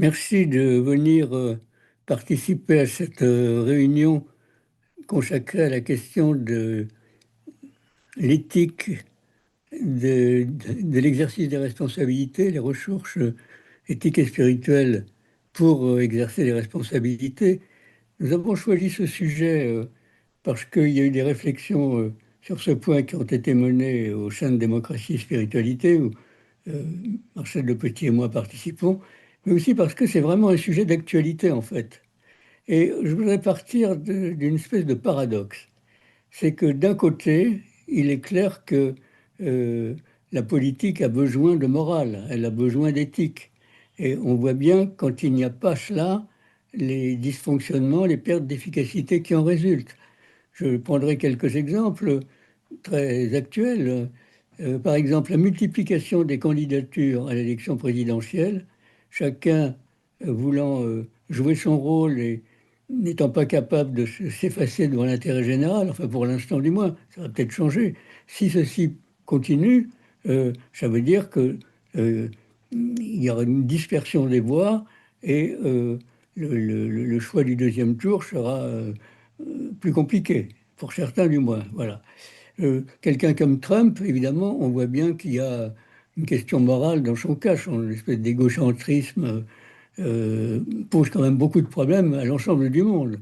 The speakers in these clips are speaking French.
Merci de venir participer à cette réunion consacrée à la question de l'éthique de l'exercice des responsabilités, les ressources éthiques et spirituelles pour exercer les responsabilités. Nous avons choisi ce sujet parce qu'il y a eu des réflexions sur ce point qui ont été menées au sein de Démocratie et Spiritualité, où euh, Marcel Le Petit et moi participons, mais aussi parce que c'est vraiment un sujet d'actualité en fait. Et je voudrais partir d'une espèce de paradoxe. C'est que d'un côté, il est clair que euh, la politique a besoin de morale, elle a besoin d'éthique. Et on voit bien quand il n'y a pas cela, les dysfonctionnements, les pertes d'efficacité qui en résultent. Je prendrai quelques exemples très actuels. Par exemple, la multiplication des candidatures à l'élection présidentielle, chacun voulant jouer son rôle et n'étant pas capable de s'effacer devant l'intérêt général, enfin pour l'instant du moins, ça va peut-être changer. Si ceci continue, ça veut dire que il y aura une dispersion des voix et le choix du deuxième tour sera plus compliqué, pour certains du moins. Voilà. Quelqu'un comme Trump, évidemment, on voit bien qu'il y a une question morale dans son cas. Son espèce d'égocentrisme pose quand même beaucoup de problèmes à l'ensemble du monde.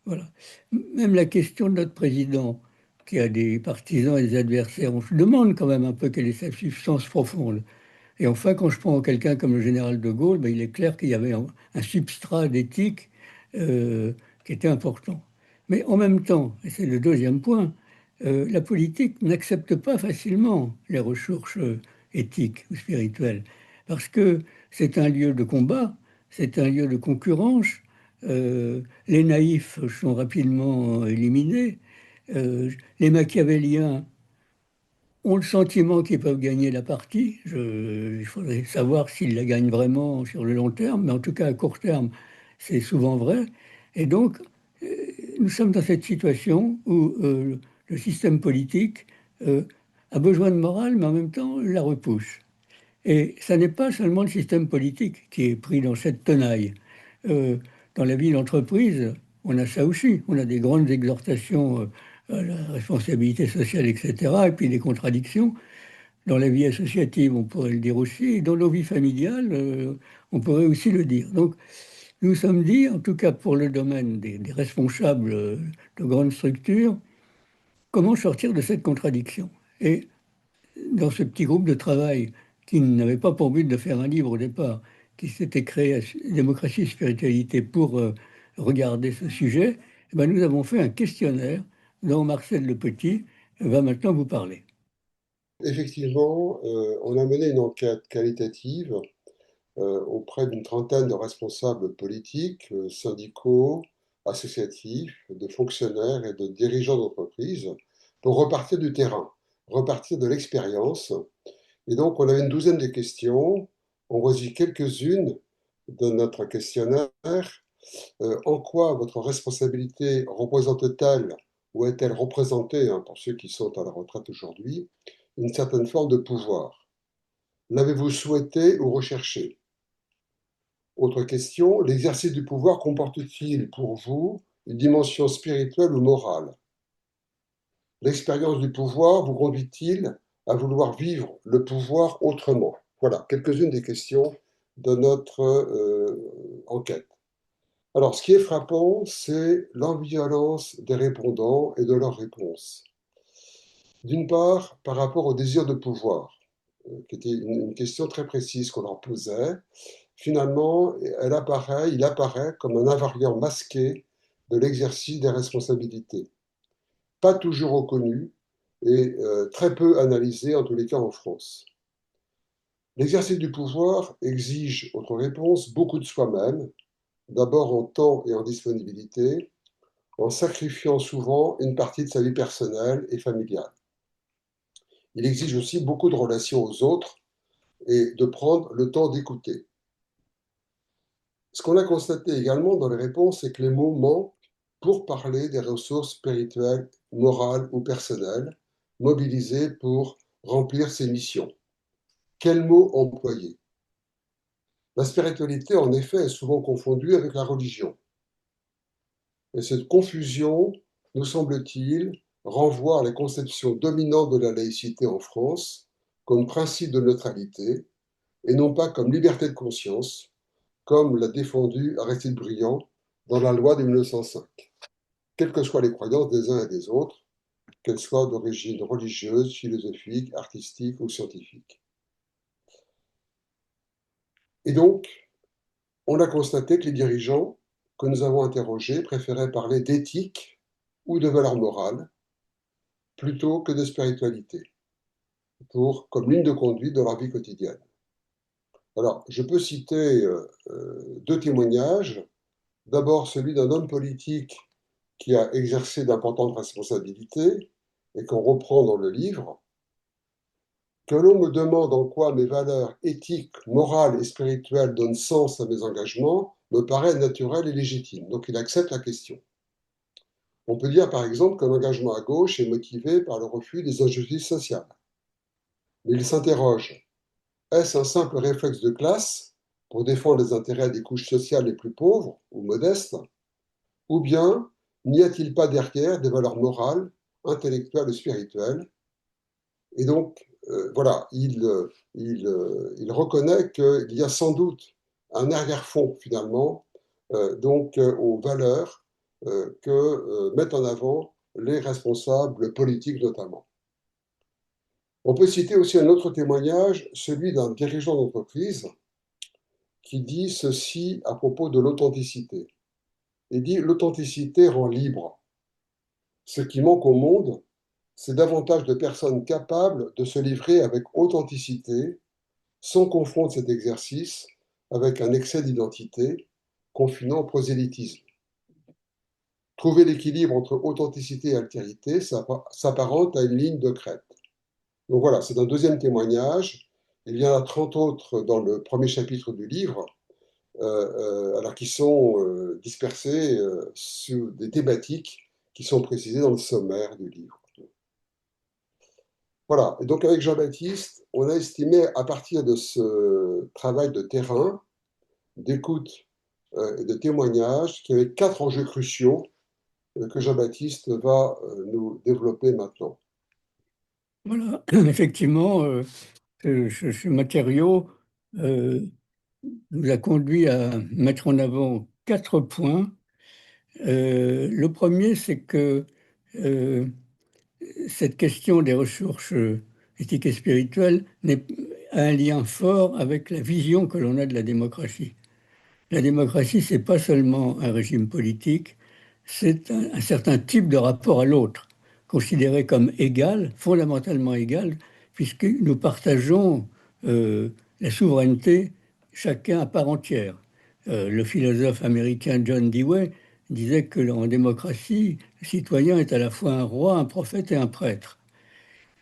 Voilà. Même la question de notre président, qui a des partisans et des adversaires, on se demande quand même un peu quelle est sa substance profonde. Et enfin, quand je prends quelqu'un comme le général de Gaulle, ben, il est clair qu'il y avait un substrat d'éthique euh, qui était important. Mais en même temps, et c'est le deuxième point, la politique n'accepte pas facilement les ressources éthiques ou spirituelles, parce que c'est un lieu de combat, c'est un lieu de concurrence, les naïfs sont rapidement éliminés, les machiavéliens ont le sentiment qu'ils peuvent gagner la partie. Il faudrait savoir s'ils la gagnent vraiment sur le long terme, mais en tout cas à court terme, c'est souvent vrai. Et donc, euh, nous sommes dans cette situation où le système politique euh, a besoin de morale, mais en même temps la repousse. Et ça n'est pas seulement le système politique qui est pris dans cette tenaille. Euh, dans la vie d'entreprise, on a ça aussi. On a des grandes exhortations à la responsabilité sociale, etc., et puis des contradictions. Dans la vie associative, on pourrait le dire aussi, et dans nos vies familiales, on pourrait aussi le dire. Donc, nous nous sommes dit, en tout cas pour le domaine des responsables de grandes structures, comment sortir de cette contradiction. Et dans ce petit groupe de travail qui n'avait pas pour but de faire un livre au départ, qui s'était créé à Démocratie et Spiritualité pour regarder ce sujet, eh ben, nous avons fait un questionnaire dont Marcel Le Petit va maintenant vous parler. Effectivement, on a mené une enquête qualitative auprès d'une trentaine de responsables politiques, syndicaux, associatifs, de fonctionnaires et de dirigeants d'entreprises pour repartir du terrain, repartir de l'expérience. Et donc, on avait une douzaine de questions. On voici quelques-unes de notre questionnaire. En quoi votre responsabilité représente-t-elle ou est-elle représentée, hein, pour ceux qui sont à la retraite aujourd'hui, une certaine forme de pouvoir? L'avez-vous souhaité ou recherché? Autre question, l'exercice du pouvoir comporte-t-il pour vous une dimension spirituelle ou morale? L'expérience du pouvoir vous conduit-il à vouloir vivre le pouvoir autrement? Voilà, quelques-unes des questions de notre enquête. Alors, ce qui est frappant, c'est l'ambivalence des répondants et de leurs réponses. D'une part, par rapport au désir de pouvoir, qui était une question très précise qu'on leur posait, finalement, il apparaît comme un invariant masqué de l'exercice des responsabilités, pas toujours reconnu et très peu analysé, en tous les cas en France. L'exercice du pouvoir exige, autre réponse, beaucoup de soi-même, d'abord en temps et en disponibilité, en sacrifiant souvent une partie de sa vie personnelle et familiale. Il exige aussi beaucoup de relations aux autres et de prendre le temps d'écouter. Ce qu'on a constaté également dans les réponses, c'est que les mots manquent pour parler des ressources spirituelles, morales ou personnelles mobilisées pour remplir ces missions. Quels mots employer? La spiritualité, en effet, est souvent confondue avec la religion. Et cette confusion, nous semble-t-il, renvoie à la conception dominante de la laïcité en France comme principe de neutralité et non pas comme liberté de conscience, comme l'a défendu Aristide Briand dans la loi de 1905. Quelles que soient les croyances des uns et des autres, qu'elles soient d'origine religieuse, philosophique, artistique ou scientifique. Et donc, on a constaté que les dirigeants que nous avons interrogés préféraient parler d'éthique ou de valeurs morales plutôt que de spiritualité, comme ligne de conduite dans leur vie quotidienne. Alors, je peux citer deux témoignages. D'abord, celui d'un homme politique qui a exercé d'importantes responsabilités et qu'on reprend dans le livre. Que l'on me demande en quoi mes valeurs éthiques, morales et spirituelles donnent sens à mes engagements me paraît naturel et légitime. Donc, il accepte la question. On peut dire par exemple qu'un engagement à gauche est motivé par le refus des injustices sociales. Mais il s'interroge, est-ce un simple réflexe de classe pour défendre les intérêts des couches sociales les plus pauvres ou modestes, ou bien n'y a-t-il pas derrière des valeurs morales, intellectuelles et spirituelles? Et donc, voilà, il reconnaît qu'il y a sans doute un arrière-fond finalement aux valeurs que mettent en avant les responsables politiques notamment. On peut citer aussi un autre témoignage, celui d'un dirigeant d'entreprise qui dit ceci à propos de l'authenticité. Il dit l'authenticité rend libre. Ce qui manque au monde, c'est davantage de personnes capables de se livrer avec authenticité sans confondre cet exercice avec un excès d'identité confinant au prosélytisme. Trouver l'équilibre entre authenticité et altérité s'apparente à une ligne de crête. Donc voilà, c'est un deuxième témoignage. Il y en a 30 autres dans le premier chapitre du livre, alors qui sont dispersés sur des thématiques qui sont précisées dans le sommaire du livre. Voilà, et donc avec Jean-Baptiste, on a estimé à partir de ce travail de terrain, d'écoute et de témoignage, qu'il y avait 4 enjeux cruciaux que Jean-Baptiste va nous développer maintenant. Voilà, effectivement, ce matériau euh, nous a conduit à mettre en avant 4 points. Le premier, c'est que euh, cette question des ressources éthiques et spirituelles a un lien fort avec la vision que l'on a de la démocratie. La démocratie, c'est pas seulement un régime politique, c'est un certain type de rapport à l'autre, considéré comme égal, fondamentalement égal, puisque nous partageons la souveraineté chacun à part entière. Le philosophe américain John Dewey disait que en démocratie, le citoyen est à la fois un roi, un prophète et un prêtre.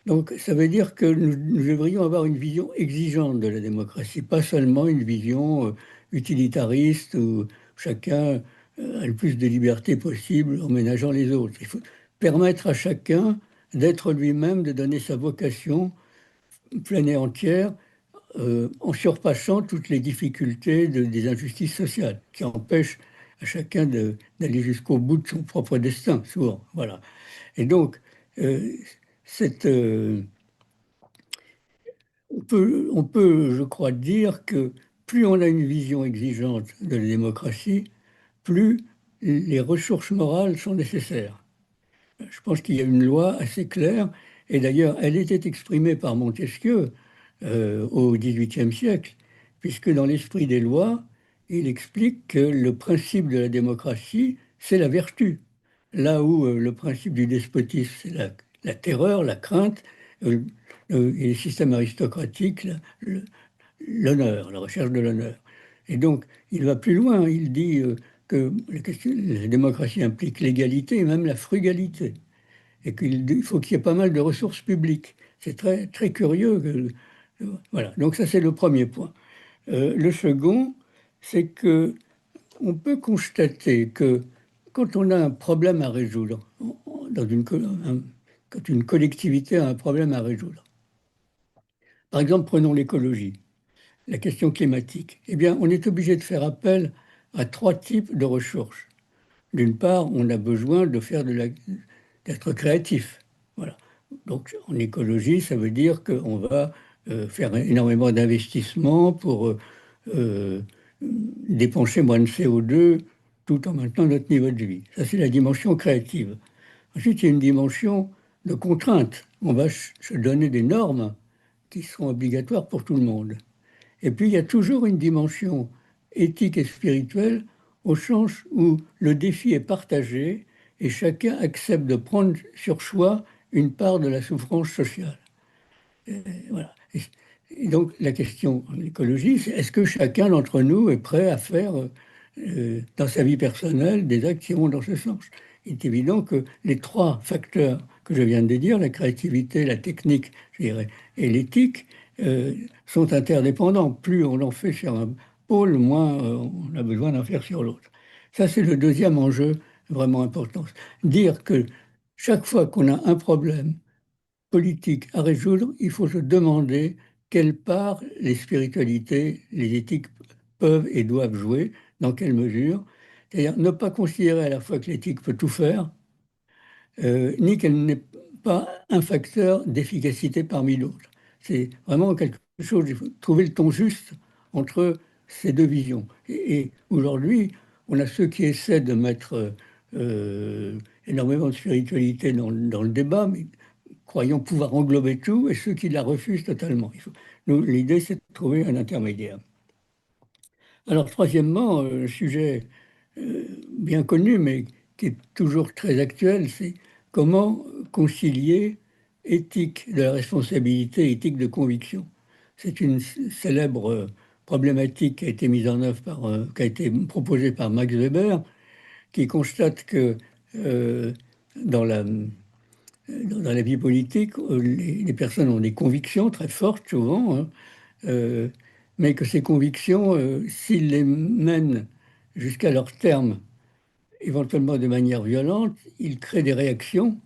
Donc, ça veut dire que nous devrions avoir une vision exigeante de la démocratie, pas seulement une vision utilitariste où chacun a le plus de liberté possible en ménageant les autres. Il faut permettre à chacun d'être lui-même, de donner sa vocation pleine et entière, en surpassant toutes les difficultés des injustices sociales qui empêchent à chacun d'aller jusqu'au bout de son propre destin, souvent. Voilà. Et donc, euh, cette on peut, je crois, dire que plus on a une vision exigeante de la démocratie, plus les ressources morales sont nécessaires. Je pense qu'il y a une loi assez claire, et d'ailleurs, elle était exprimée par Montesquieu au XVIIIe siècle, puisque dans l'esprit des lois, il explique que le principe de la démocratie, c'est la vertu. Là où le principe du despotisme, c'est la terreur, la crainte, euh, et les systèmes aristocratiques, l'honneur, la recherche de l'honneur. Et donc, il va plus loin, il dit que la démocratie implique l'égalité et même la frugalité, et qu'il faut qu'il y ait pas mal de ressources publiques. C'est très, très curieux. Voilà, donc ça c'est le premier point. Le second, c'est que on peut constater que quand on a un problème à résoudre, quand une collectivité a un problème à résoudre, par exemple, prenons l'écologie. la question climatique, eh bien, on est obligé de faire appel à trois types de ressources. D'une part, on a besoin de faire d'être créatif. Voilà. Donc, en écologie, ça veut dire qu'on va faire énormément d'investissements pour euh, dépenser moins de CO2 tout en maintenant notre niveau de vie. Ça, c'est la dimension créative. Ensuite, il y a une dimension de contrainte. On va se donner des normes qui seront obligatoires pour tout le monde. Et puis, il y a toujours une dimension éthique et spirituelle au sens où le défi est partagé et chacun accepte de prendre sur soi une part de la souffrance sociale. Voilà. Et donc, la question en écologie, c'est est-ce que chacun d'entre nous est prêt à faire dans sa vie personnelle des actes qui vont dans ce sens? Il est évident que les trois facteurs que je viens de dire, la créativité, la technique, je dirais, et l'éthique, euh, sont interdépendants. Plus on en fait sur un pôle, moins on a besoin d'en faire sur l'autre. Ça, c'est le deuxième enjeu vraiment important. Dire que chaque fois qu'on a un problème politique à résoudre, il faut se demander quelle part les spiritualités, les éthiques peuvent et doivent jouer, dans quelle mesure. C'est-à-dire ne pas considérer à la fois que l'éthique peut tout faire, ni qu'elle n'est pas un facteur d'efficacité parmi d'autres. C'est vraiment quelque chose, il faut trouver le ton juste entre ces deux visions. Et aujourd'hui, on a ceux qui essaient de mettre énormément de spiritualité dans le débat, mais croyant pouvoir englober tout, et ceux qui la refusent totalement. Nous, l'idée, c'est de trouver un intermédiaire. Alors, troisièmement, un sujet bien connu, mais qui est toujours très actuel, c'est comment concilier éthique de la responsabilité et éthique de conviction. C'est une célèbre problématique qui a été mise en œuvre qui a été proposée par Max Weber, qui constate que euh, dans la, dans la vie politique, les personnes ont des convictions très fortes souvent, hein, euh, mais que ces convictions, s'ils les mènent jusqu'à leur terme, éventuellement de manière violente, ils créent des réactions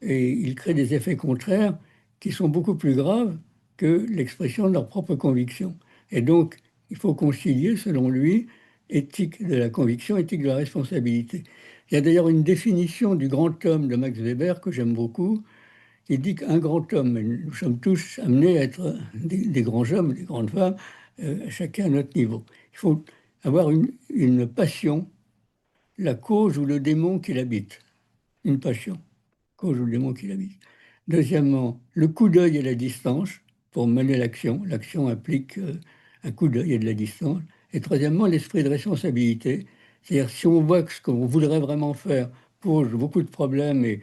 et ils créent des effets contraires qui sont beaucoup plus graves que l'expression de leurs propres convictions. Et donc, il faut concilier, selon lui, éthique de la conviction, éthique de la responsabilité. Il y a d'ailleurs une définition du grand homme de Max Weber que j'aime beaucoup. Il dit qu'un grand homme, et nous sommes tous amenés à être des grands hommes, des grandes femmes, chacun à notre niveau. Il faut avoir une passion, la cause ou le démon qui l'habite. Une passion, cause ou le démon qui l'habite. Deuxièmement, le coup d'œil et la distance pour mener l'action. L'action implique un coup d'œil et de la distance. Et troisièmement, l'esprit de responsabilité. C'est-à-dire, si on voit que ce qu'on voudrait vraiment faire pose beaucoup de problèmes et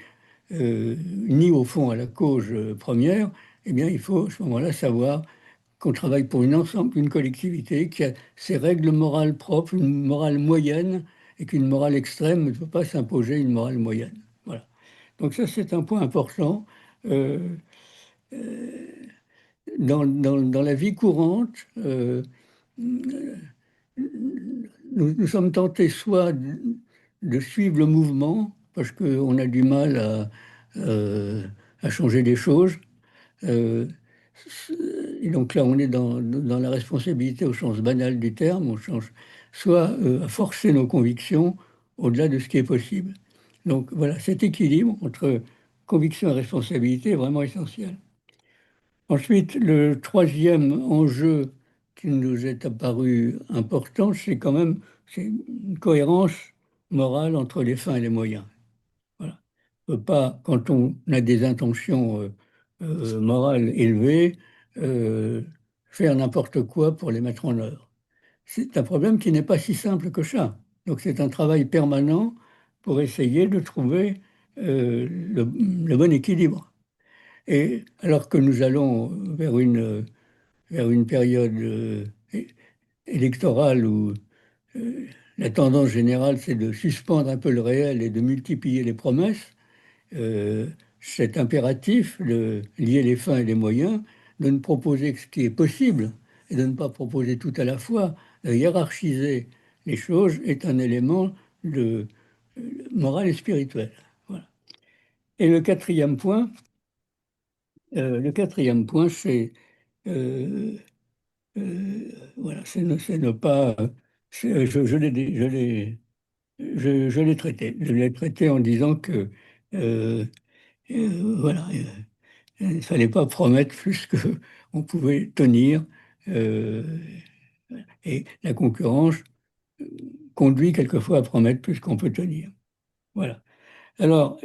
ni au fond à la cause première, eh bien, il faut à ce moment-là savoir qu'on travaille pour une collectivité qui a ses règles morales propres, une morale moyenne, et qu'une morale extrême ne peut pas s'imposer une morale moyenne. Voilà. Donc ça, c'est un point important. Euh, dans la vie courante, nous sommes tentés soit de suivre le mouvement, parce qu'on a du mal à changer les choses, euh, et donc là, on est dans la responsabilité au sens banal du terme, on change, soit à forcer nos convictions au-delà de ce qui est possible. Donc voilà, cet équilibre entre conviction et responsabilité est vraiment essentiel. Ensuite, le troisième enjeu qui nous est apparu important, c'est quand même c'est une cohérence morale entre les fins et les moyens. Voilà. On ne peut pas, quand on a des intentions morales élevées, euh, faire n'importe quoi pour les mettre en œuvre. C'est un problème qui n'est pas si simple que ça. Donc c'est un travail permanent pour essayer de trouver le bon équilibre. Et alors que nous allons vers une période électorale où la tendance générale, c'est de suspendre un peu le réel et de multiplier les promesses, cet impératif de lier les fins et les moyens, de ne proposer que ce qui est possible et de ne pas proposer tout à la fois, de hiérarchiser les choses est un élément de moral et spirituel. Voilà. Et le quatrième point, c'est euh, Voilà, c'est ne pas. Je l'ai traité. Je l'ai traité en disant que euh, voilà, il ne fallait pas promettre plus que on pouvait tenir. euh, et la concurrence conduit quelquefois à promettre plus qu'on peut tenir. Voilà. Alors,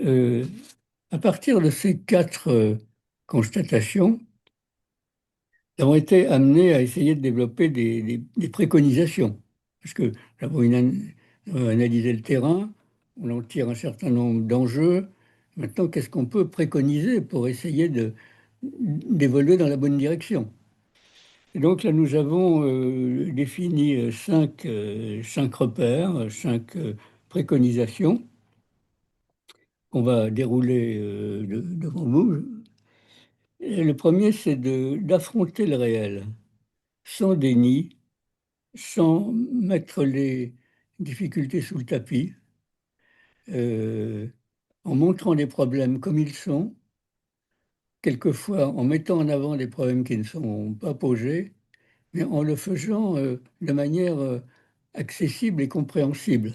à partir de ces quatre constatations, nous avons été amenés à essayer de développer des préconisations. Parce que nous avons analysé le terrain, on en tire un certain nombre d'enjeux. Maintenant, qu'est-ce qu'on peut préconiser pour essayer d'évoluer dans la bonne direction? Et donc là, nous avons défini cinq repères, cinq préconisations qu'on va dérouler devant vous. Et le premier, c'est d'affronter le réel sans déni, sans mettre les difficultés sous le tapis, euh, en montrant les problèmes comme ils sont, quelquefois en mettant en avant des problèmes qui ne sont pas posés, mais en le faisant de manière accessible et compréhensible.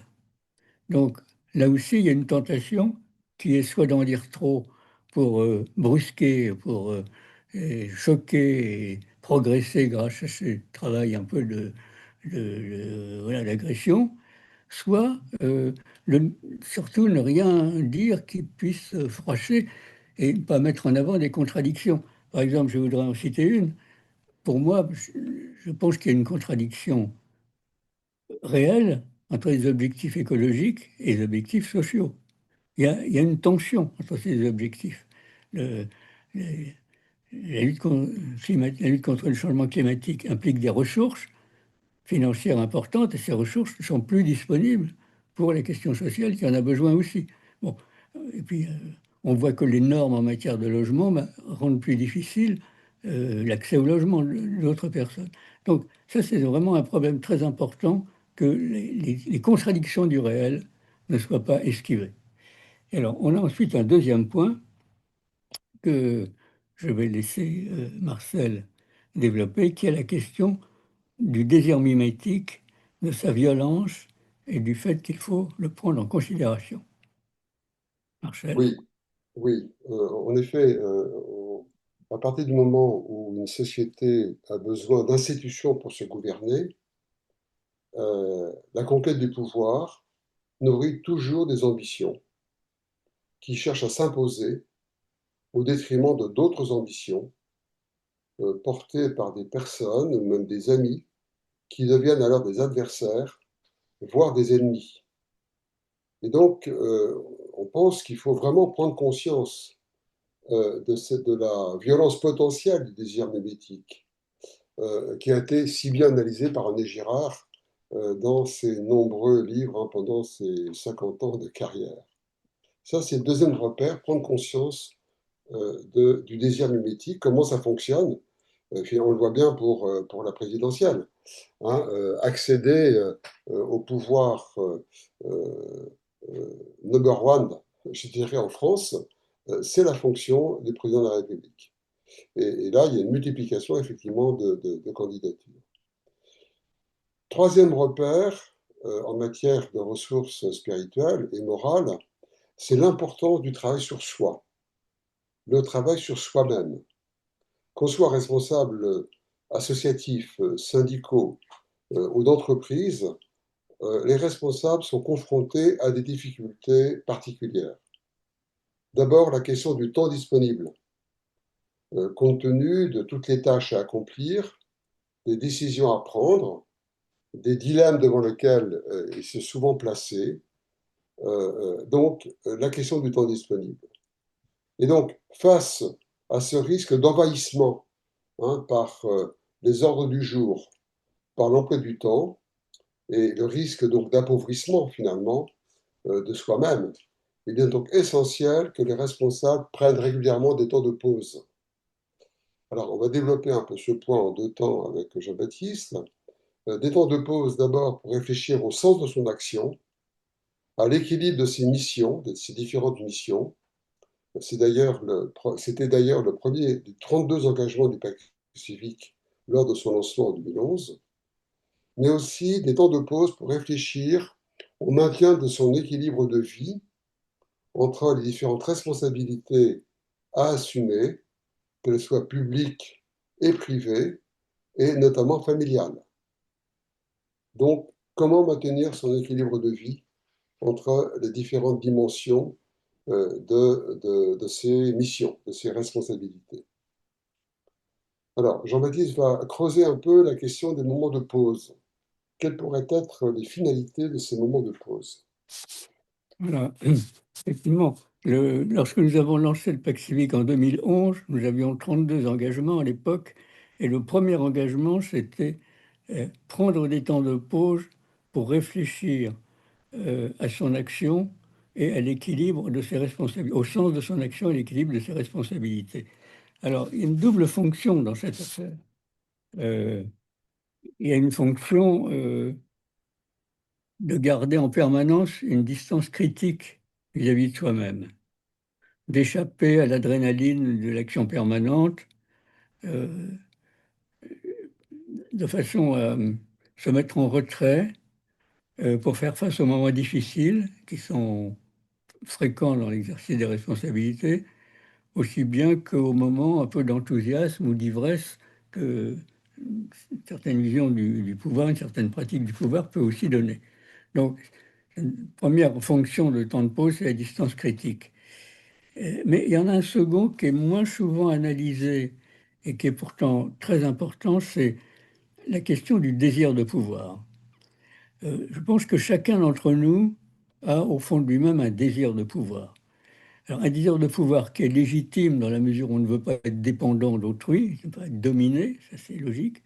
Donc là aussi, il y a une tentation qui est soit d'en dire trop pour brusquer, pour choquer et progresser grâce à ce travail un peu voilà, d'agression, soit surtout ne rien dire qui puisse froisser et ne pas mettre en avant des contradictions. Par exemple, je voudrais en citer une. Pour moi, je pense qu'il y a une contradiction réelle entre les objectifs écologiques et les objectifs sociaux. Il y a une tension entre ces objectifs. Le- le- la lutte contre le changement climatique implique des ressources financières importantes et ces ressources ne sont plus disponibles pour les questions sociales qui en a besoin aussi. Bon, et puis on voit que les normes en matière de logement rendent plus difficile l'accès au logement d'autres personnes. Donc ça, c'est vraiment un problème très important que les contradictions du réel ne soient pas esquivées. Et alors, on a ensuite un deuxième point que je vais laisser Marcel développer, qui est la question du désir mimétique, de sa violence et du fait qu'il faut le prendre en considération. Marcel? Oui, oui. En effet, à partir du moment où une société a besoin d'institutions pour se gouverner, la conquête du pouvoir nourrit toujours des ambitions qui cherchent à s'imposer au détriment de d'autres ambitions portées par des personnes ou même des amis qui deviennent alors des adversaires, voire des ennemis. Et donc, on pense qu'il faut vraiment prendre conscience de la violence potentielle du désir mimétique, qui a été si bien analysé par René Girard dans ses nombreux livres pendant ses 50 ans de carrière. Ça, c'est le deuxième repère, prendre conscience du désir mimétique, comment ça fonctionne. Puis on le voit bien pour la présidentielle. Hein, accéder au pouvoir number one, je dirais en France, c'est la fonction du président de la République. Et là, il y a une multiplication effectivement de candidatures. Troisième repère en matière de ressources spirituelles et morales, c'est l'importance du travail sur soi, le travail sur soi-même. Qu'on soit responsable associatif, syndicaux ou d'entreprise, les responsables sont confrontés à des difficultés particulières. D'abord, la question du temps disponible. Compte tenu de toutes les tâches à accomplir, des décisions à prendre, des dilemmes devant lesquels il s'est souvent placé, donc la question du temps disponible. Et donc, face à ce risque d'envahissement par les ordres du jour, par l'emploi du temps, et le risque donc d'appauvrissement finalement de soi-même, il est donc essentiel que les responsables prennent régulièrement des temps de pause. Alors, on va développer un peu ce point en deux temps avec Jean-Baptiste. Des temps de pause d'abord pour réfléchir au sens de son action, à l'équilibre de ses missions, de ses différentes missions. C'était d'ailleurs le premier des 32 engagements du pacte civique lors de son lancement en 2011, mais aussi des temps de pause pour réfléchir au maintien de son équilibre de vie entre les différentes responsabilités à assumer, qu'elles soient publiques et privées, et notamment familiales. Donc, comment maintenir son équilibre de vie entre les différentes dimensions de ses missions, de ses responsabilités. Alors, Jean-Baptiste va creuser un peu la question des moments de pause. Quelles pourraient être les finalités de ces moments de pause? Voilà. Effectivement, lorsque nous avons lancé le Pacte civique en 2011, nous avions 32 engagements à l'époque, et le premier engagement, c'était prendre des temps de pause pour réfléchir à son action et à l'équilibre de ses responsabilités, au sens de son action et l'équilibre de ses responsabilités. Alors, il y a une double fonction dans cette affaire. Euh, il y a une fonction de garder en permanence une distance critique vis-à-vis de soi-même, d'échapper à l'adrénaline de l'action permanente, euh, de façon à se mettre en retrait pour faire face aux moments difficiles qui sont fréquents dans l'exercice des responsabilités, aussi bien qu'aux moments un peu d'enthousiasme ou d'ivresse que une certaine vision du pouvoir, une certaine pratique du pouvoir peut aussi donner. Donc, une première fonction de temps de pause, c'est la distance critique. Mais il y en a un second qui est moins souvent analysé et qui est pourtant très important, c'est la question du désir de pouvoir. Je pense que chacun d'entre nous a au fond de lui-même un désir de pouvoir. Alors, un désir de pouvoir qui est légitime dans la mesure où on ne veut pas être dépendant d'autrui, ne pas être dominé, ça c'est logique.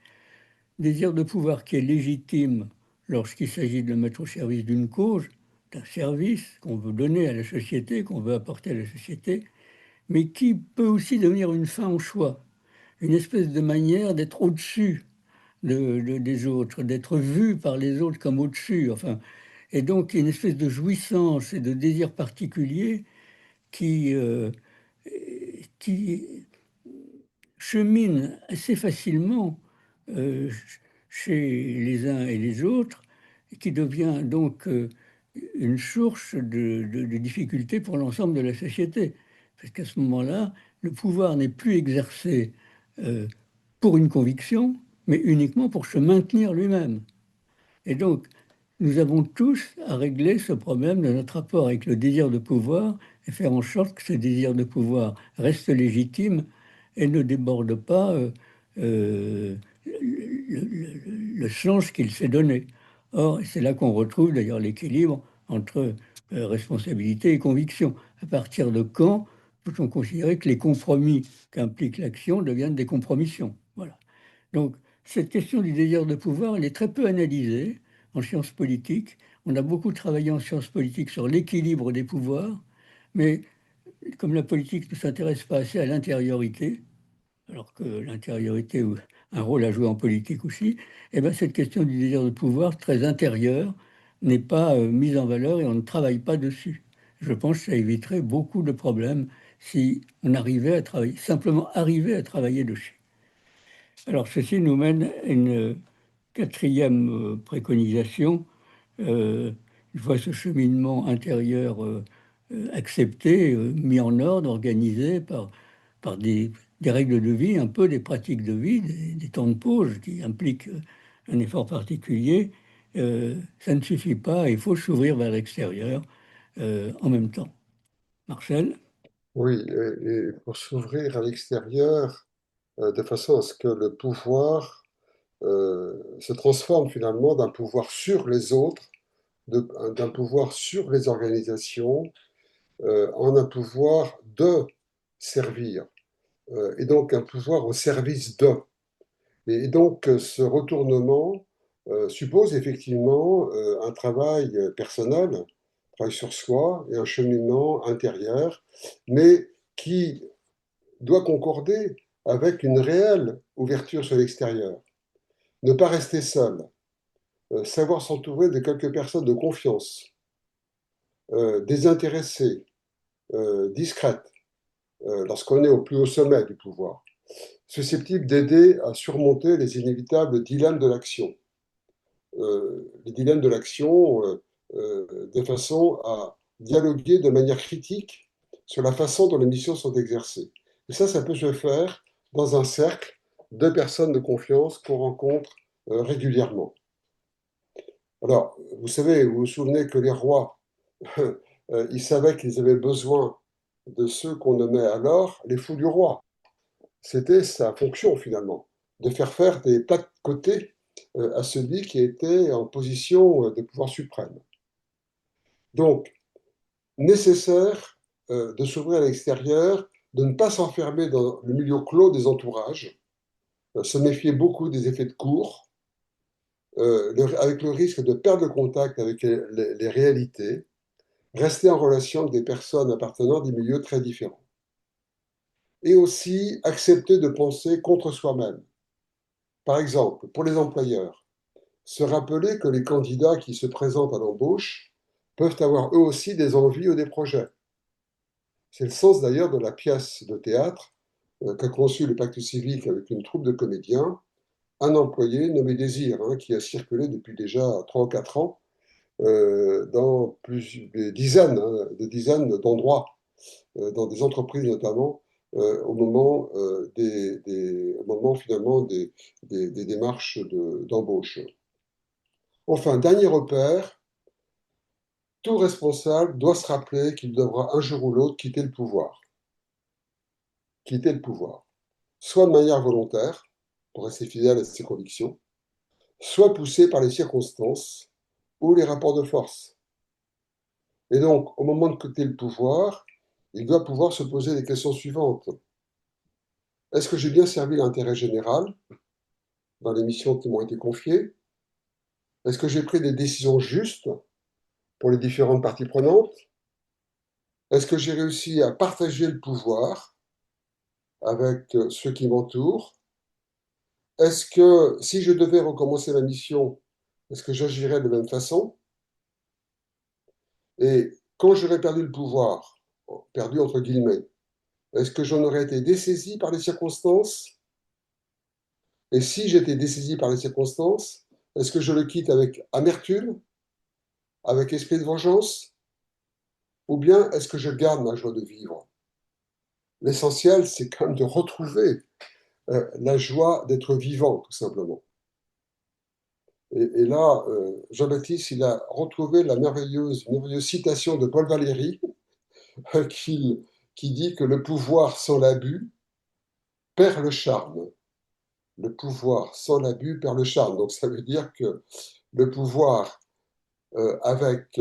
Désir de pouvoir qui est légitime lorsqu'il s'agit de le mettre au service d'une cause, d'un service qu'on veut donner à la société, qu'on veut apporter à la société, mais qui peut aussi devenir une fin en soi, une espèce de manière d'être au-dessus des autres, d'être vu par les autres comme au-dessus, enfin, et donc une espèce de jouissance et de désir particulier qui, qui chemine assez facilement euh, chez les uns et les autres, et qui devient donc une source de difficultés pour l'ensemble de la société. Parce qu'à ce moment-là, le pouvoir n'est plus exercé euh, pour une conviction, mais uniquement pour se maintenir lui-même. Et donc, nous avons tous à régler ce problème de notre rapport avec le désir de pouvoir et faire en sorte que ce désir de pouvoir reste légitime et ne déborde pas le sens qu'il s'est donné. Or, c'est là qu'on retrouve d'ailleurs l'équilibre entre responsabilité et conviction. À partir de quand peut-on considérer que les compromis qu'implique l'action deviennent des compromissions? Voilà. Donc, cette question du désir de pouvoir, elle est très peu analysée en sciences politiques. On a beaucoup travaillé en sciences politiques sur l'équilibre des pouvoirs, mais comme la politique ne s'intéresse pas assez à l'intériorité, alors que l'intériorité a un rôle à jouer en politique aussi, eh bien cette question du désir de pouvoir très intérieur n'est pas mise en valeur et on ne travaille pas dessus. Je pense que ça éviterait beaucoup de problèmes si on arrivait à travailler, simplement arriver à travailler dessus. Alors, ceci nous mène à une quatrième préconisation. Euh, une fois ce cheminement intérieur accepté, mis en ordre, organisé par des règles de vie, un peu des pratiques de vie, des temps de pause qui impliquent un effort particulier, ça ne suffit pas, il faut s'ouvrir vers l'extérieur en même temps. Marcel? Oui, et pour s'ouvrir à l'extérieur, de façon à ce que le pouvoir se transforme finalement d'un pouvoir sur les autres, d'un pouvoir sur les organisations, en un pouvoir de servir, et donc un pouvoir au service de. Et donc ce retournement suppose effectivement un travail personnel, un travail sur soi et un cheminement intérieur, mais qui doit concorder avec une réelle ouverture sur l'extérieur. Ne pas rester seul, savoir s'entourer de quelques personnes de confiance, désintéressées, discrètes, lorsqu'on est au plus haut sommet du pouvoir. susceptibles d'aider à surmonter les inévitables dilemmes de l'action. Les dilemmes de l'action de façon à dialoguer de manière critique sur la façon dont les missions sont exercées. Et ça peut se faire dans un cercle de personnes de confiance qu'on rencontre régulièrement. Alors, vous savez, vous vous souvenez que les rois, ils savaient qu'ils avaient besoin de ceux qu'on nommait alors les fous du roi. C'était sa fonction finalement, de faire des pas de côté à celui qui était en position de pouvoir suprême. Donc, nécessaire de s'ouvrir à l'extérieur, de ne pas s'enfermer dans le milieu clos des entourages, se méfier beaucoup des effets de cours, avec le risque de perdre le contact avec les réalités, rester en relation avec des personnes appartenant à des milieux très différents. Et aussi accepter de penser contre soi-même. Par exemple, pour les employeurs, se rappeler que les candidats qui se présentent à l'embauche peuvent avoir eux aussi des envies ou des projets. C'est le sens d'ailleurs de la pièce de théâtre qu'a conçue le Pacte civique avec une troupe de comédiens, un employé nommé Désir, qui a circulé depuis déjà 3 ou 4 ans dans des dizaines d'endroits, dans des entreprises notamment, au moment finalement des démarches d'embauche. Enfin, dernier repère, tout responsable doit se rappeler qu'il devra un jour ou l'autre quitter le pouvoir. Quitter le pouvoir. Soit de manière volontaire, pour rester fidèle à ses convictions, soit poussé par les circonstances ou les rapports de force. Et donc, au moment de quitter le pouvoir, il doit pouvoir se poser les questions suivantes. Est-ce que j'ai bien servi l'intérêt général dans les missions qui m'ont été confiées? Est-ce que j'ai pris des décisions justes pour les différentes parties prenantes? Est-ce que j'ai réussi à partager le pouvoir avec ceux qui m'entourent? Est-ce que si je devais recommencer la mission, est-ce que j'agirais de la même façon? Et quand j'aurais perdu le pouvoir, perdu entre guillemets, est-ce que j'en aurais été dessaisi par les circonstances? Et si j'étais dessaisi par les circonstances, est-ce que je le quitte avec amertume, avec esprit de vengeance? Ou bien est-ce que je garde ma joie de vivre? L'essentiel, c'est quand même de retrouver la joie d'être vivant, tout simplement. Et là, Jean-Baptiste, il a retrouvé la merveilleuse citation de Paul Valéry qui, qui dit que le pouvoir sans l'abus perd le charme. Le pouvoir sans l'abus perd le charme. Donc ça veut dire que le pouvoir avec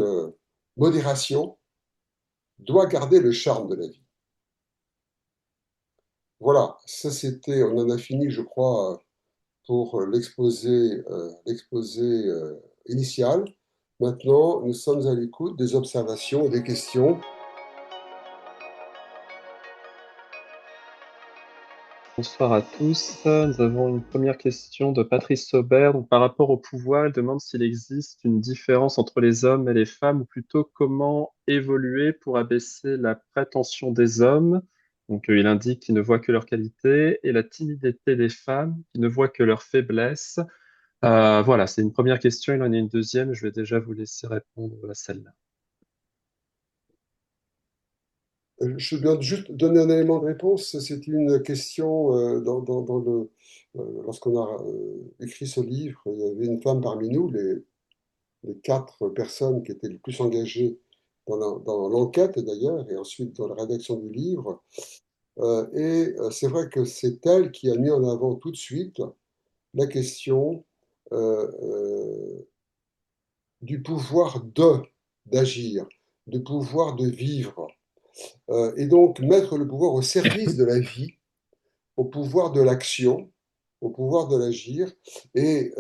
modération doit garder le charme de la vie. Voilà, ça c'était, on en a fini, je crois, pour l'exposé initial. Maintenant, nous sommes à l'écoute des observations et des questions. Bonsoir à tous. Nous avons une première question de Patrice Saubert. Donc, par rapport au pouvoir, il demande s'il existe une différence entre les hommes et les femmes, ou plutôt comment évoluer pour abaisser la prétention des hommes. Donc, il indique qu'ils ne voient que leurs qualités et la timidité des femmes qui ne voient que leurs faiblesses. Voilà, c'est une première question. Il en a une deuxième. Je vais déjà vous laisser répondre à celle-là. Je viens juste donner un élément de réponse. C'est une question lorsqu'on a écrit ce livre, il y avait une femme parmi nous, les 4 personnes qui étaient les plus engagées dans l'enquête d'ailleurs, et ensuite dans la rédaction du livre. C'est vrai que c'est elle qui a mis en avant tout de suite la question euh, euh, du pouvoir d'agir, du pouvoir de vivre, et donc mettre le pouvoir au service de la vie, au pouvoir de l'action, au pouvoir de l'agir. Et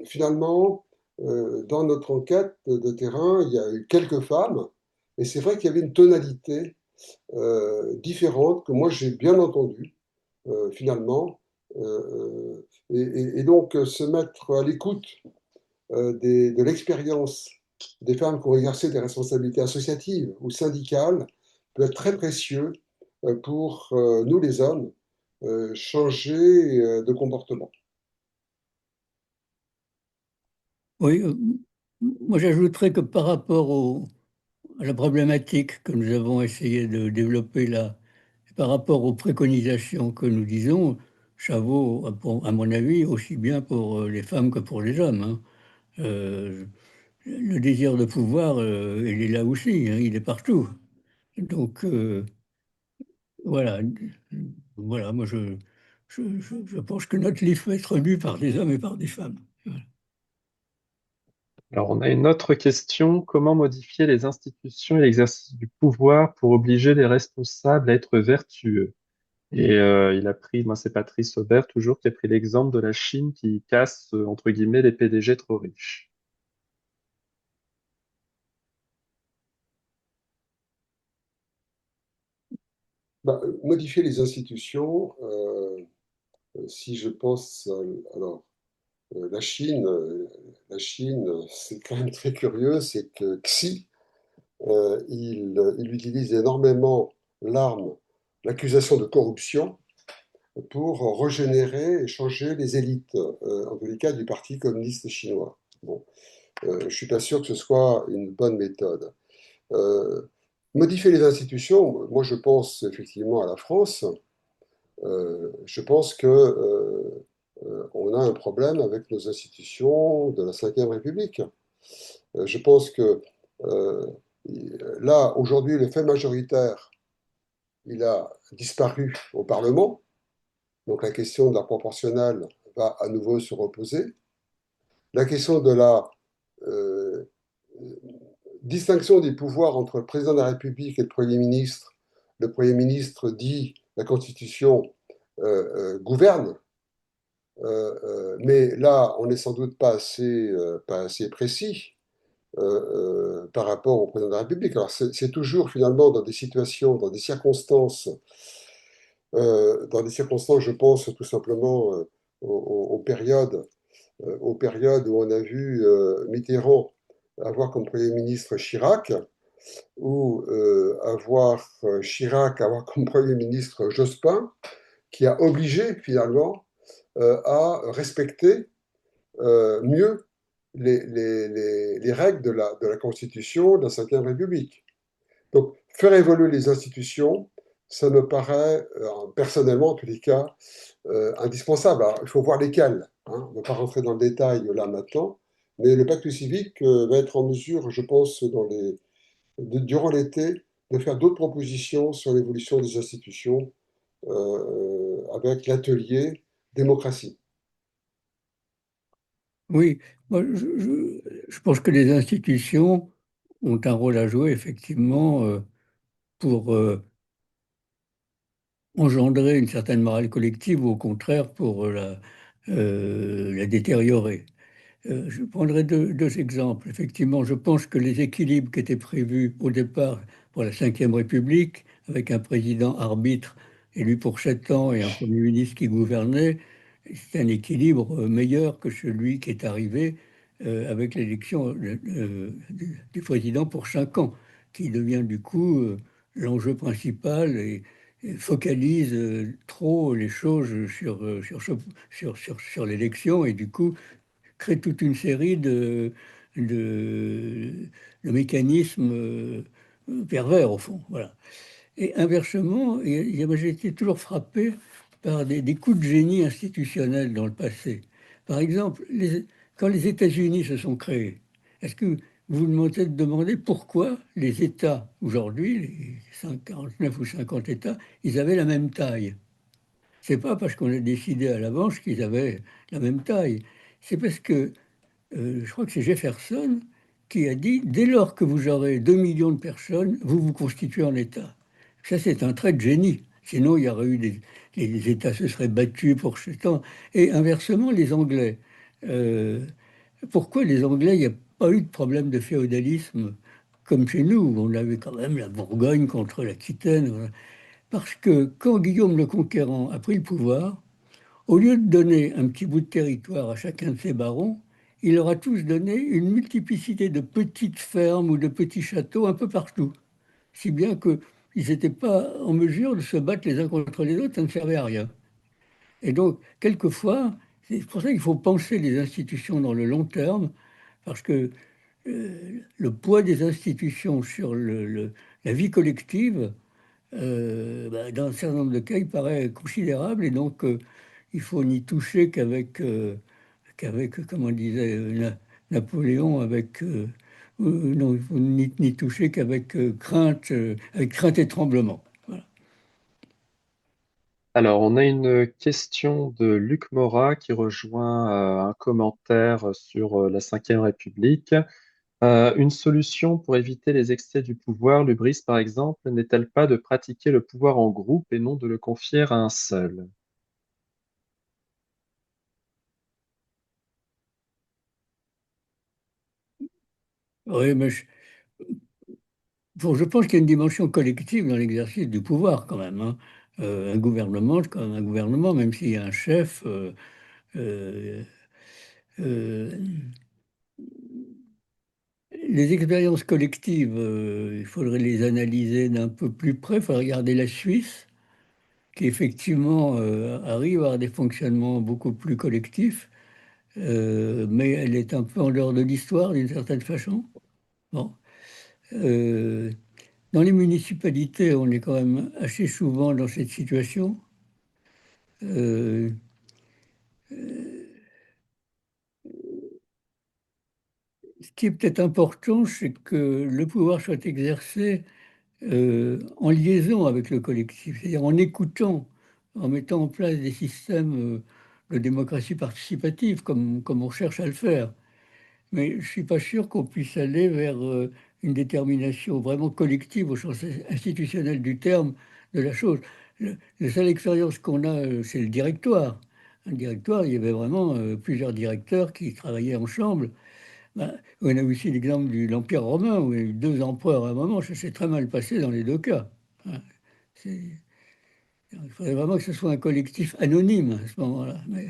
finalement, dans notre enquête de terrain, il y a eu quelques femmes, et c'est vrai qu'il y avait une tonalité différente que moi j'ai bien entendue, finalement. Et donc se mettre à l'écoute de l'expérience des femmes qui ont exercé des responsabilités associatives ou syndicales peut être très précieux pour nous les hommes changer de comportement. Oui, moi j'ajouterais que par rapport à la problématique que nous avons essayé de développer là, et par rapport aux préconisations que nous disons, ça vaut, à mon avis, aussi bien pour les femmes que pour les hommes, hein. Euh, le désir de pouvoir, il est là aussi, hein, il est partout. Donc voilà, voilà, moi je pense que notre livre peut être lu par des hommes et par des femmes. Voilà. Alors, on a une autre question. Comment modifier les institutions et l'exercice du pouvoir pour obliger les responsables à être vertueux? Et il a pris, moi c'est Patrice Aubert toujours, qui a pris l'exemple de la Chine qui casse, entre guillemets, les PDG trop riches. Bah, modifier les institutions, si je pense, alors, la Chine, c'est quand même très curieux, c'est que Xi, il utilise énormément l'arme, l'accusation de corruption pour régénérer et changer les élites, en tous les cas du Parti communiste chinois. Bon, je ne suis pas sûr que ce soit une bonne méthode. Euh, Modifier les institutions, moi je pense effectivement à la France. Je pense que on a un problème avec nos institutions de la Ve République. Je pense que euh, là, aujourd'hui, le fait majoritaire, il a disparu au Parlement. Donc la question de la proportionnelle va à nouveau se reposer. La question de la euh, distinction des pouvoirs entre le président de la République et le Premier ministre dit la Constitution gouverne, mais là, on n'est sans doute pas assez précis par rapport au président de la République. Alors, c'est toujours finalement dans des situations, dans des circonstances, je pense tout simplement aux périodes où on a vu Mitterrand avoir comme Premier ministre Chirac, ou avoir Chirac avoir comme Premier ministre Jospin, qui a obligé finalement à respecter mieux les règles de la Constitution de la Ve République. Donc, faire évoluer les institutions, ça me paraît, personnellement en tous les cas, indispensable. Alors, il faut voir lesquelles, hein. On ne va pas rentrer dans le détail là maintenant, mais le pacte civique va être en mesure, je pense, durant l'été, de faire d'autres propositions sur l'évolution des institutions avec l'atelier démocratie. Oui, moi je pense que les institutions ont un rôle à jouer effectivement pour engendrer une certaine morale collective ou au contraire pour la détériorer. Je prendrai deux exemples. Effectivement, je pense que les équilibres qui étaient prévus au départ pour la Ve République, avec un président arbitre élu pour 7 ans et un Premier ministre qui gouvernait, c'est un équilibre meilleur que celui qui est arrivé avec l'élection du président pour 5 ans, qui devient du coup l'enjeu principal et focalise trop les choses sur l'élection et du coup crée toute une série de, de mécanismes pervers, au fond. Voilà. Et inversement, j'ai été toujours frappé par des coups de génie institutionnels dans le passé. Par exemple, quand les États-Unis se sont créés, est-ce que vous demandez de demander pourquoi les États, aujourd'hui, les 49 ou 50 États, ils avaient la même taille? C'est pas parce qu'on a décidé à l'avance qu'ils avaient la même taille. C'est parce que je crois que c'est Jefferson qui a dit, dès lors que vous aurez 2 millions de personnes, vous vous constituez en État. Ça, c'est un trait de génie. Sinon, il y aurait eu les États se seraient battus pour ce temps. Et inversement, les Anglais. Euh, Pourquoi les Anglais, il n'y a pas eu de problème de féodalisme comme chez nous? On avait quand même la Bourgogne contre l'Aquitaine. Voilà. Parce que quand Guillaume le Conquérant a pris le pouvoir, au lieu de donner un petit bout de territoire à chacun de ses barons, il leur a tous donné une multiplicité de petites fermes ou de petits châteaux un peu partout. Si bien qu'ils n'étaient pas en mesure de se battre les uns contre les autres, ça ne servait à rien. Et donc, quelquefois, c'est pour ça qu'il faut penser les institutions dans le long terme, parce que le poids des institutions sur la vie collective, dans un certain nombre de cas, il paraît considérable, et donc il faut n'y toucher qu'avec, comme on disait Napoléon, non, il faut n'y toucher qu'avec crainte, avec crainte et tremblement. Voilà. Alors, on a une question de Luc Morat qui rejoint un commentaire sur la Cinquième République. Une solution pour éviter les excès du pouvoir, l'hubris par exemple, n'est-elle pas de pratiquer le pouvoir en groupe et non de le confier à un seul? Oui, mais bon, je pense qu'il y a une dimension collective dans l'exercice du pouvoir quand même, hein. Un gouvernement, c'est quand même un gouvernement, même s'il y a un chef. Euh, euh, les expériences collectives, il faudrait les analyser d'un peu plus près. Il faudrait regarder la Suisse, qui effectivement arrive à avoir des fonctionnements beaucoup plus collectifs, mais elle est un peu en dehors de l'histoire d'une certaine façon. Bon. Euh, dans les municipalités, on est quand même assez souvent dans cette situation. Euh, Ce qui est peut-être important, c'est que le pouvoir soit exercé en liaison avec le collectif, c'est-à-dire en écoutant, en mettant en place des systèmes de démocratie participative, comme on cherche à le faire. Mais je ne suis pas sûr qu'on puisse aller vers une détermination vraiment collective au sens institutionnel du terme de la chose. La seule expérience qu'on a, c'est le directoire. Un directoire, il y avait vraiment plusieurs directeurs qui travaillaient ensemble. Ben, on a aussi l'exemple de l'Empire romain, où il y a eu deux empereurs à un moment, ça s'est très mal passé dans les deux cas. Hein, il faudrait vraiment que ce soit un collectif anonyme à ce moment-là. Mais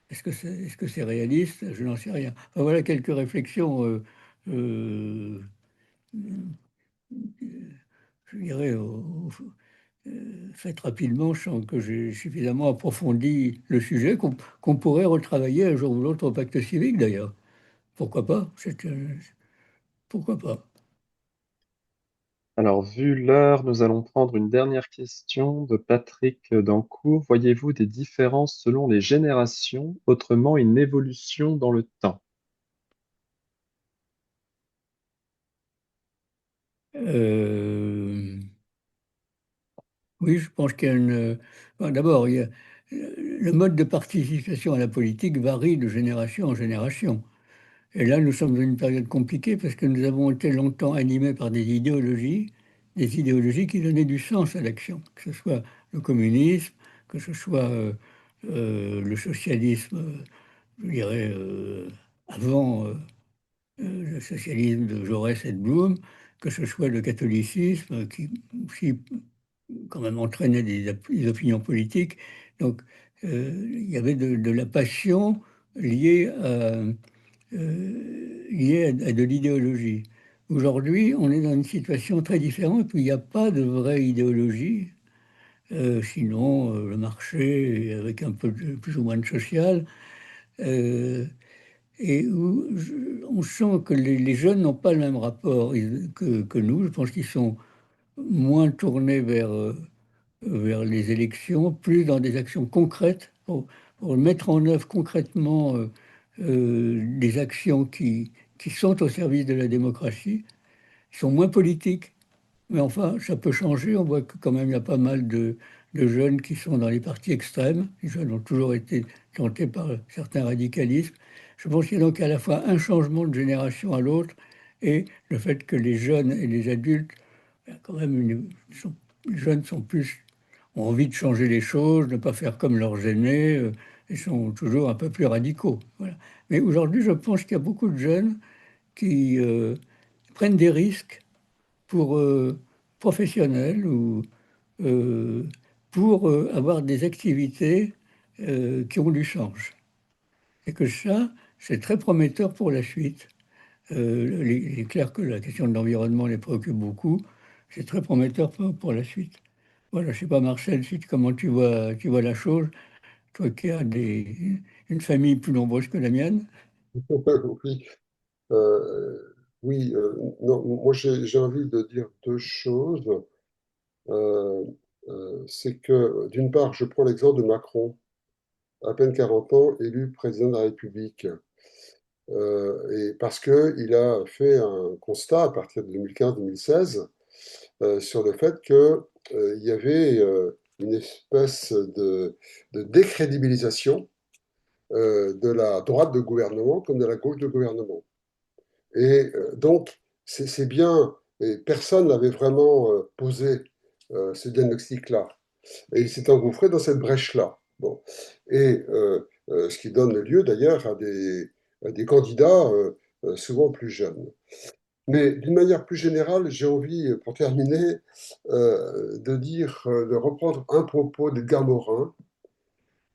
est-ce que c'est réaliste? Je n'en sais rien. Enfin, voilà quelques réflexions, euh, je dirais, faites rapidement. Je sens que j'ai suffisamment approfondi le sujet, qu'on pourrait retravailler un jour ou l'autre au pacte civique d'ailleurs. Pourquoi pas? Pourquoi pas? Alors, vu l'heure, nous allons prendre une dernière question de Patrick Dancourt. Voyez-vous des différences selon les générations, autrement une évolution dans le temps? Euh, oui, je pense qu'il y a bon, d'abord, le mode de participation à la politique varie de génération en génération. Et là, nous sommes dans une période compliquée parce que nous avons été longtemps animés par des idéologies qui donnaient du sens à l'action, que ce soit le communisme, que ce soit le socialisme, je dirais, avant le socialisme de Jaurès et de Blum, que ce soit le catholicisme qui aussi quand même entraînait des opinions politiques. Donc, il y avait de la passion liée à de l'idéologie. Aujourd'hui, on est dans une situation très différente où il n'y a pas de vraie idéologie, sinon le marché avec un peu plus ou moins de social, euh, et où on sent que les jeunes n'ont pas le même rapport que nous. Je pense qu'ils sont moins tournés vers les élections, plus dans des actions concrètes pour mettre en œuvre concrètement des actions qui sont au service de la démocratie. Ils sont moins politiques, mais enfin, ça peut changer. On voit que quand même, il y a pas mal de jeunes qui sont dans les partis extrêmes. Les jeunes ont toujours été tentés par certains radicalismes. Je pense qu'il y a donc à la fois un changement de génération à l'autre et le fait que les jeunes et les adultes, il y a quand même les jeunes sont plus, ont envie de changer les choses, de ne pas faire comme leurs aînés, et sont toujours un peu plus radicaux. Voilà. Mais aujourd'hui, je pense qu'il y a beaucoup de jeunes qui prennent des risques pour professionnels ou euh, pour avoir des activités qui ont du sens. Et que ça, c'est très prometteur pour la suite. Il est clair que la question de l'environnement les préoccupe beaucoup. C'est très prometteur pour la suite. Voilà, je sais pas, Marcel, comment tu vois la chose. toi qui as une famille plus nombreuse que la mienne. Oui, oui, non, moi j'ai envie de dire deux choses. Euh, c'est que d'une part, je prends l'exemple de Macron, à peine 40 ans, élu président de la République. Et parce qu'il a fait un constat à partir de 2015-2016 sur le fait qu'il y avait une espèce de décrédibilisation de la droite de gouvernement comme de la gauche de gouvernement. Et donc, c'est bien, et personne n'avait vraiment posé ce diagnostic-là. Et il s'est engouffré dans cette brèche-là. Bon. Et ce qui donne lieu d'ailleurs à des candidats souvent plus jeunes. Mais d'une manière plus générale, j'ai envie, pour terminer, de dire, de reprendre un propos d'Edgar Morin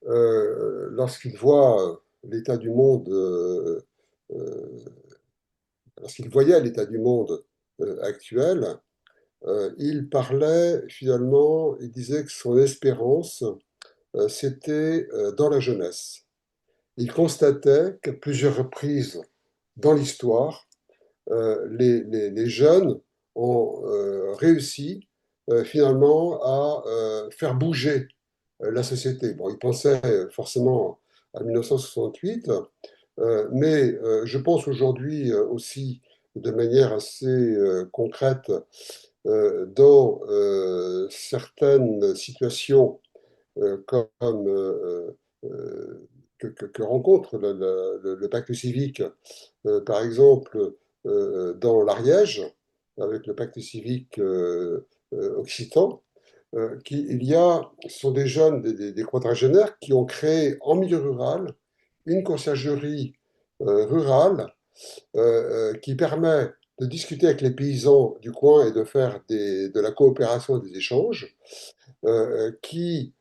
lorsqu'il voit l'état du monde, lorsqu'il voyait l'état du monde actuel. Il parlait finalement, il disait que son espérance, c'était dans la jeunesse. Il constatait qu'à plusieurs reprises dans l'histoire, les jeunes ont réussi finalement à faire bouger la société. Bon, il pensait forcément à 1968, mais je pense aujourd'hui aussi de manière assez concrète dans certaines situations comme que rencontre le pacte civique, par exemple dans l'Ariège, avec le pacte civique occitan, ce sont des jeunes, des quadragénaires qui ont créé en milieu rural une conciergerie rurale qui permet de discuter avec les paysans du coin et de faire de la coopération et des échanges, qui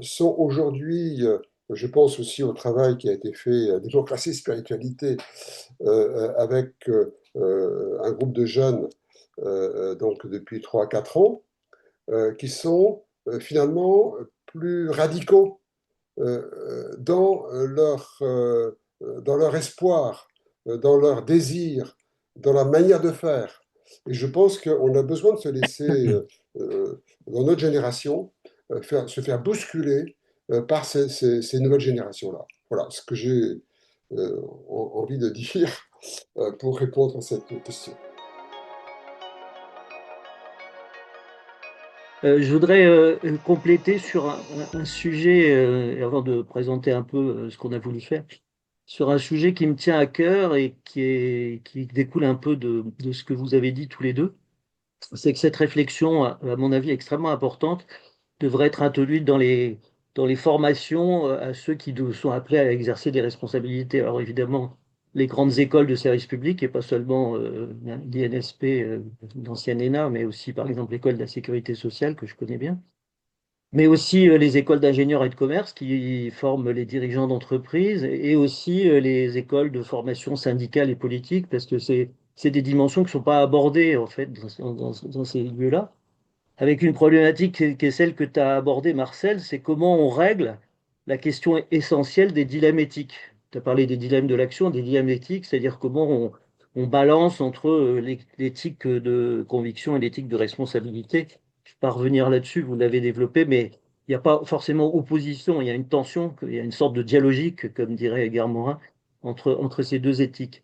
sont aujourd'hui, je pense aussi au travail qui a été fait à Démocratie et Spiritualité avec un groupe de jeunes donc depuis 3 à 4 ans, qui sont finalement plus radicaux dans leur espoir, dans leur désir, dans la manière de faire. Et je pense qu'on a besoin de se laisser, dans notre génération, se faire bousculer par ces nouvelles générations-là. Voilà ce que j'ai envie de dire pour répondre à cette question. Je voudrais compléter sur un sujet, avant de présenter un peu ce qu'on a voulu faire, sur un sujet qui me tient à cœur et qui découle un peu de ce que vous avez dit tous les deux. C'est que cette réflexion, à mon avis, extrêmement importante, devrait être introduite dans les formations à ceux qui sont appelés à exercer des responsabilités. Alors évidemment, les grandes écoles de service public, et pas seulement l'INSP, l'ancienne ENA, mais aussi par exemple l'école de la sécurité sociale que je connais bien, mais aussi les écoles d'ingénieurs et de commerce qui forment les dirigeants d'entreprise, et aussi les écoles de formation syndicale et politique, parce que c'est des dimensions qui ne sont pas abordées en fait dans ces lieux-là, avec une problématique qui est celle que tu as abordée, Marcel, c'est comment on règle la question essentielle des dilemmes éthiques. Tu as parlé des dilemmes de l'action, des dilemmes éthiques, c'est-à-dire comment on balance entre l'éthique de conviction et l'éthique de responsabilité. Je ne vais pas revenir là-dessus, vous l'avez développé, mais il n'y a pas forcément opposition, il y a une tension, il y a une sorte de dialogique, comme dirait Edgar Morin, entre ces deux éthiques.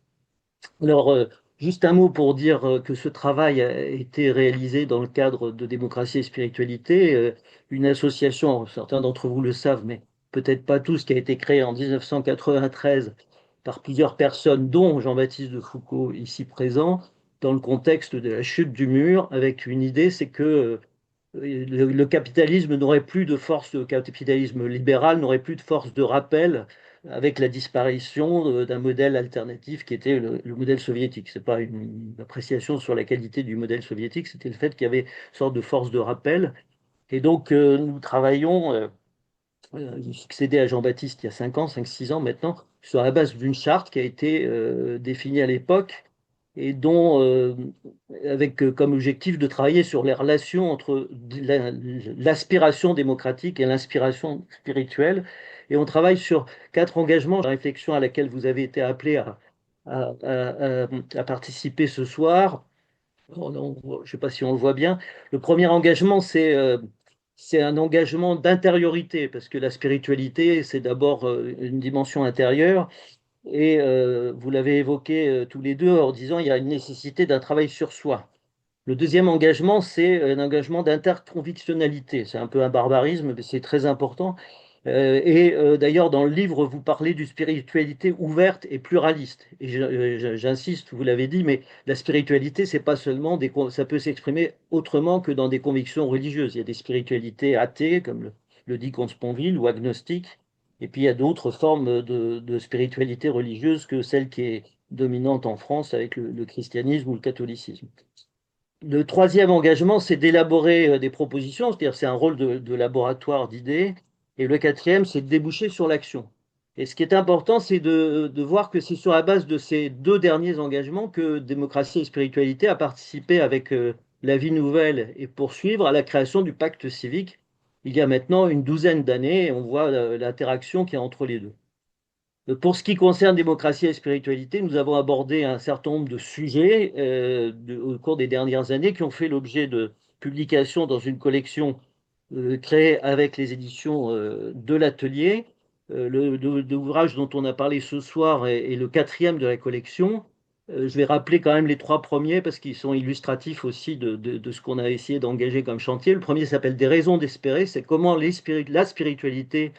Alors, juste un mot pour dire que ce travail a été réalisé dans le cadre de Démocratie et Spiritualité, une association, certains d'entre vous le savent, mais peut-être pas tous, qui a été créée en 1993 par plusieurs personnes, dont Jean-Baptiste de Foucault, ici présent, dans le contexte de la chute du mur, avec une idée, c'est que le capitalisme n'aurait plus de force, le capitalisme libéral n'aurait plus de force de rappel avec la disparition d'un modèle alternatif qui était le modèle soviétique. Ce n'est pas une appréciation sur la qualité du modèle soviétique, c'était le fait qu'il y avait une sorte de force de rappel. Et donc, nous travaillons, j'ai succédé à Jean-Baptiste il y a 5 ans, 5-6 ans maintenant, sur la base d'une charte qui a été définie à l'époque et dont, avec comme objectif de travailler sur les relations entre l'aspiration démocratique et l'inspiration spirituelle. Et on travaille sur 4 engagements, la réflexion à laquelle vous avez été appelé à participer ce soir. Je ne sais pas si on le voit bien. Le premier engagement, c'est un engagement d'intériorité, parce que la spiritualité, c'est d'abord une dimension intérieure. Et vous l'avez évoqué tous les deux en disant il y a une nécessité d'un travail sur soi. Le deuxième engagement, c'est un engagement d'interconvictionnalité. C'est un peu un barbarisme, mais c'est très important. D'ailleurs, dans le livre, vous parlez d'une spiritualité ouverte et pluraliste. Et j'insiste, vous l'avez dit, mais la spiritualité, c'est pas seulement ça peut s'exprimer autrement que dans des convictions religieuses. Il y a des spiritualités athées, comme le dit Comte Sponville, ou agnostiques. Et puis il y a d'autres formes de spiritualité religieuse que celle qui est dominante en France avec le christianisme ou le catholicisme. Le troisième engagement, c'est d'élaborer des propositions, c'est-à-dire c'est un rôle de laboratoire d'idées. Et le quatrième, c'est de déboucher sur l'action. Et ce qui est important, c'est de voir que c'est sur la base de ces 2 derniers engagements que Démocratie et Spiritualité a participé avec la Vie Nouvelle et Poursuivre à la création du pacte civique. Il y a maintenant une douzaine d'années, on voit l'interaction qu'il y a entre les deux. Pour ce qui concerne démocratie et spiritualité, nous avons abordé un certain nombre de sujets au cours des dernières années qui ont fait l'objet de publications dans une collection créée avec les éditions de l'Atelier. L'ouvrage dont on a parlé ce soir est le quatrième de la collection. Je vais rappeler quand même les 3 premiers parce qu'ils sont illustratifs aussi de ce qu'on a essayé d'engager comme chantier. Le premier s'appelle Des raisons d'espérer, c'est comment la spiritualité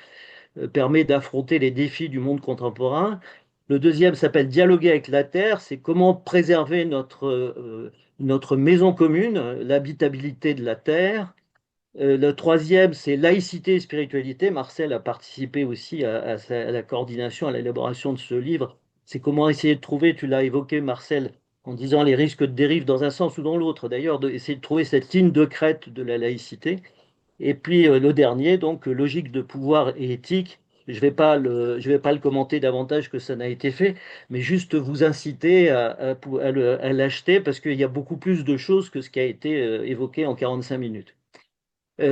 permet d'affronter les défis du monde contemporain. Le deuxième s'appelle Dialoguer avec la Terre, c'est comment préserver notre maison commune, l'habitabilité de la Terre. Le troisième, c'est Laïcité et spiritualité. Marcel a participé aussi à la coordination, à l'élaboration de ce livre. C'est comment essayer de trouver, tu l'as évoqué Marcel, en disant les risques de dérive dans un sens ou dans l'autre, d'ailleurs, d'essayer de trouver cette ligne de crête de la laïcité. Et puis le dernier, donc logique de pouvoir et éthique. Je vais pas le commenter davantage que ça n'a été fait, mais juste vous inciter à l'acheter parce qu'il y a beaucoup plus de choses que ce qui a été évoqué en 45 minutes.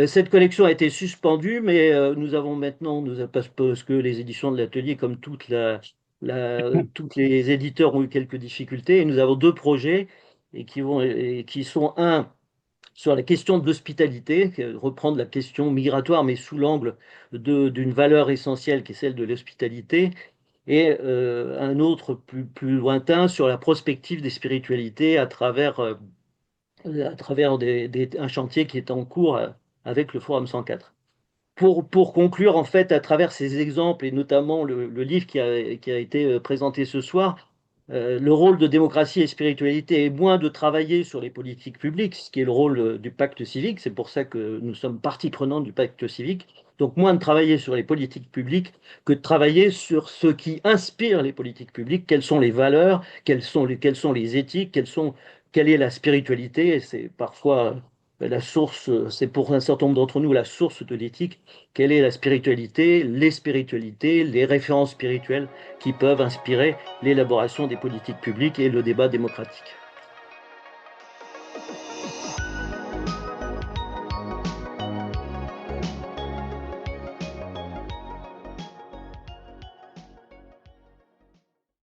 Cette collection a été suspendue, mais nous avons maintenant, parce que les éditions de l'Atelier, comme toutes les éditeurs ont eu quelques difficultés, et nous avons 2 projets et qui sont sur la question de l'hospitalité, reprendre la question migratoire, mais sous l'angle d'une valeur essentielle qui est celle de l'hospitalité, et un autre plus lointain sur la prospective des spiritualités à travers un chantier qui est en cours avec le Forum 104. Pour conclure, en fait, à travers ces exemples, et notamment le livre qui a été présenté ce soir, le rôle de démocratie et spiritualité est moins de travailler sur les politiques publiques, ce qui est le rôle du pacte civique. C'est pour ça que nous sommes partie prenante du pacte civique. Donc moins de travailler sur les politiques publiques que de travailler sur ce qui inspire les politiques publiques, quelles sont les valeurs, quelles sont les éthiques, quelle est la spiritualité. Et c'est parfois la source, c'est pour un certain nombre d'entre nous la source de l'éthique. Quelle est la spiritualité, les références spirituelles qui peuvent inspirer l'élaboration des politiques publiques et le débat démocratique.